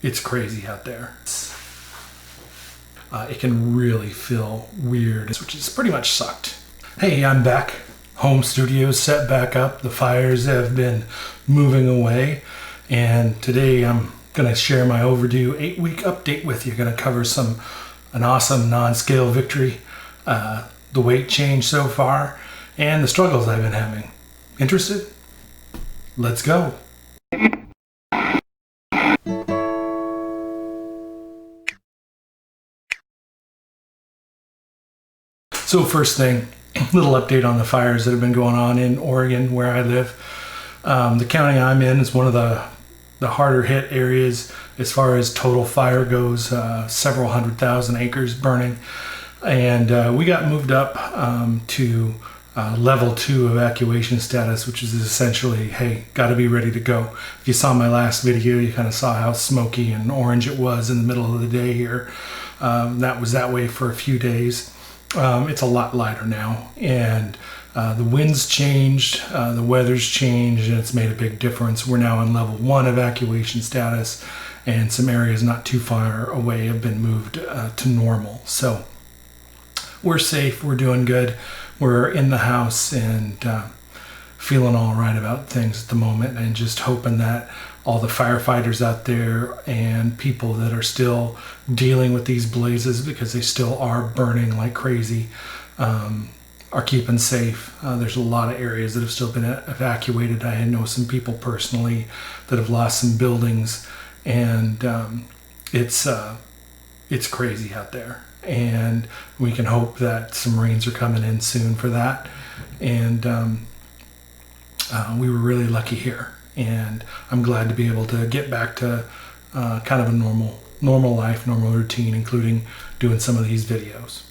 It's crazy out there. It can really feel weird, which has pretty much sucked. Hey, I'm back. Home studio set back up. The fires have been moving away. And today I'm going to share my overdue 8-week update with you. Going to cover an awesome non-scale victory, the weight change so far, and the struggles I've been having. Interested? Let's go. So first thing, little update on the fires that have been going on in Oregon where I live. The county I'm in is one of the harder hit areas as far as total fire goes, several 100,000 acres burning. And we got moved up to level 2 evacuation status, which is essentially, hey, got to be ready to go. If you saw my last video, you kind of saw how smoky and orange it was in the middle of the day here. That was that way for a few days. It's a lot lighter now, and the winds changed, the weather's changed, and it's made a big difference. We're now in level 1 evacuation status, and some areas not too far away have been moved to normal. So we're safe, we're doing good, we're in the house, and feeling all right about things at the moment, and just hoping that all the firefighters out there and people that are still dealing with these blazes, because they still are burning like crazy, are keeping safe. There's a lot of areas that have still been evacuated. I know some people personally that have lost some buildings, and it's crazy out there. And we can hope that some rains are coming in soon for that. And we were really lucky here. And I'm glad to be able to get back to kind of a normal life, normal routine, including doing some of these videos.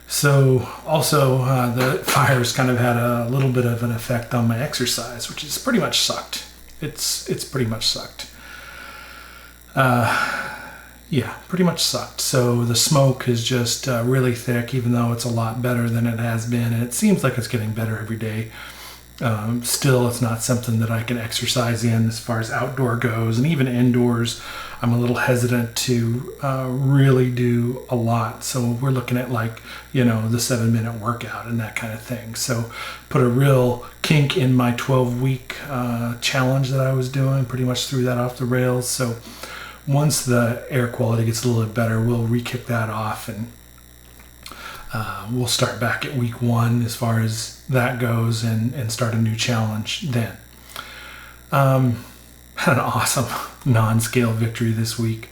So also the fires kind of had a little bit of an effect on my exercise, which has pretty much sucked. It's pretty much sucked. Yeah, pretty much sucked. So the smoke is just really thick, even though it's a lot better than it has been, and it seems like it's getting better every day. Still, it's not something that I can exercise in as far as outdoor goes, and even indoors I'm a little hesitant to really do a lot. So we're looking at, like, the 7-minute workout and that kind of thing. So put a real kink in my 12-week challenge that I was doing, pretty much threw that off the rails. So once the air quality gets a little bit better, we'll re-kick that off, and we'll start back at week 1 as far as that goes, and start a new challenge then. Had an awesome non-scale victory this week.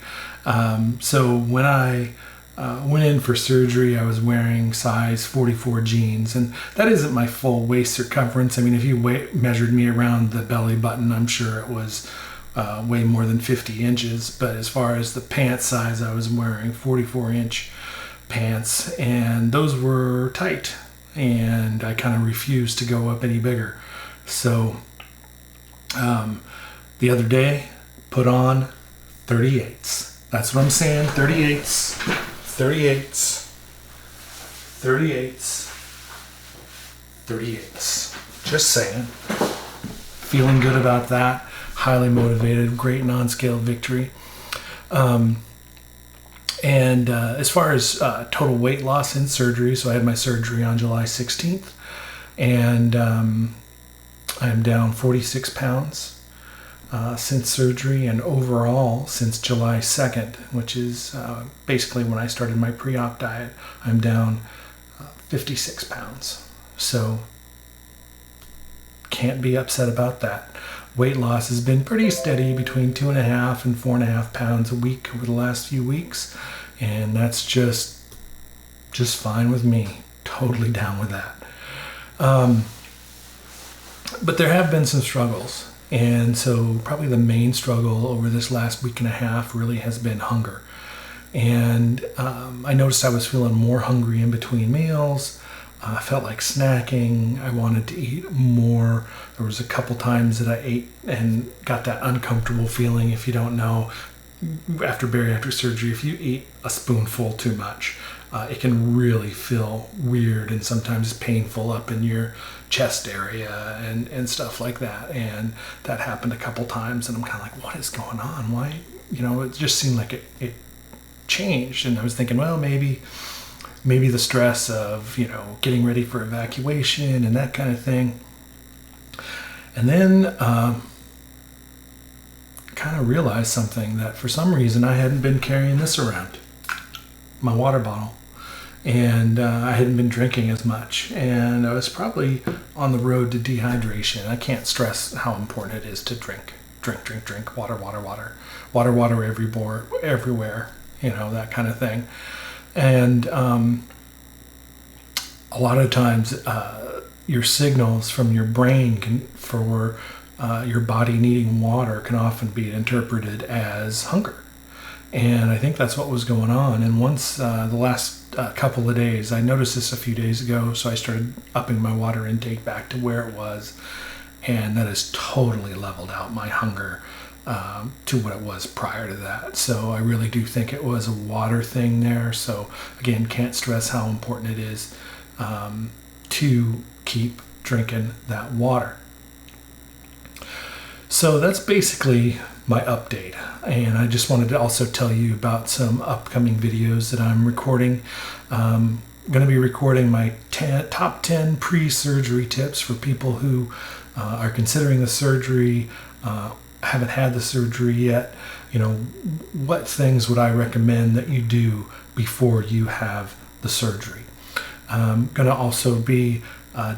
So when I went in for surgery, I was wearing size 44 jeans, and that isn't my full waist circumference. I mean, if you measured me around the belly button, I'm sure it was way more than 50 inches. But as far as the pant size, I was wearing 44-inch pants, and those were tight, and I kind of refused to go up any bigger. So the other day, put on 38s. That's what I'm saying. 38s, 38s, 38s, 38s. Just saying. Feeling good about that. Highly motivated. Great non-scale victory. And as far as total weight loss in surgery, so I had my surgery on July 16th, and I'm down 46 pounds since surgery, and overall since July 2nd, which is basically when I started my pre-op diet, I'm down 56 pounds. So can't be upset about that. Weight loss has been pretty steady, between 2.5 and 4.5 pounds a week over the last few weeks, and that's just fine with me. Totally down with that. But there have been some struggles, and so probably the main struggle over this last week and a half really has been hunger. And I noticed I was feeling more hungry in between meals. I felt like snacking. I wanted to eat more. There was a couple times that I ate and got that uncomfortable feeling. If you don't know, after bariatric surgery, if you eat a spoonful too much, it can really feel weird and sometimes painful up in your chest area and stuff like that. And that happened a couple times, and I'm kind of like, what is going on? it just seemed like it changed. And I was thinking, well, maybe the stress of, getting ready for evacuation and that kind of thing. And then kind of realized something, that for some reason I hadn't been carrying this around, my water bottle. And I hadn't been drinking as much. And I was probably on the road to dehydration. I can't stress how important it is to drink. Drink, water everywhere, that kind of thing. And a lot of times your signals from your brain for your body needing water can often be interpreted as hunger. And I think that's what was going on. And once the last couple of days, I noticed this a few days ago, so I started upping my water intake back to where it was. And that has totally leveled out my hunger to what it was prior to that. So I really do think it was a water thing there. So again, can't stress how important it is to keep drinking that water. So that's basically my update. And I just wanted to also tell you about some upcoming videos that I'm recording. I'm going to be recording my top 10 pre-surgery tips for people who are considering the surgery, haven't had the surgery yet. What things would I recommend that you do before you have the surgery? I'm going to also be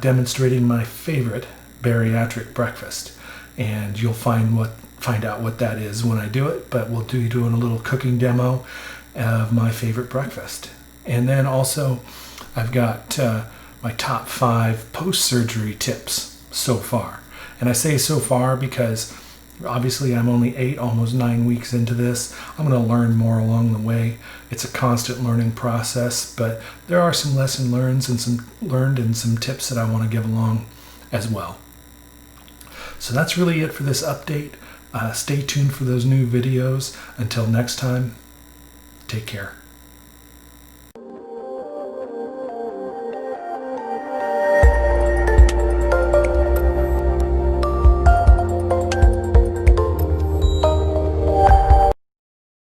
demonstrating my favorite bariatric breakfast, and you'll find out what that is when I do it, but we'll be doing a little cooking demo of my favorite breakfast. And then also I've got my top 5 post-surgery tips so far. And I say so far because obviously I'm only 8, almost 9 weeks into this. I'm going to learn more along the way. It's a constant learning process, but there are some lessons learned and some tips that I want to give along as well. So that's really it for this update. Stay tuned for those new videos. Until next time, take care.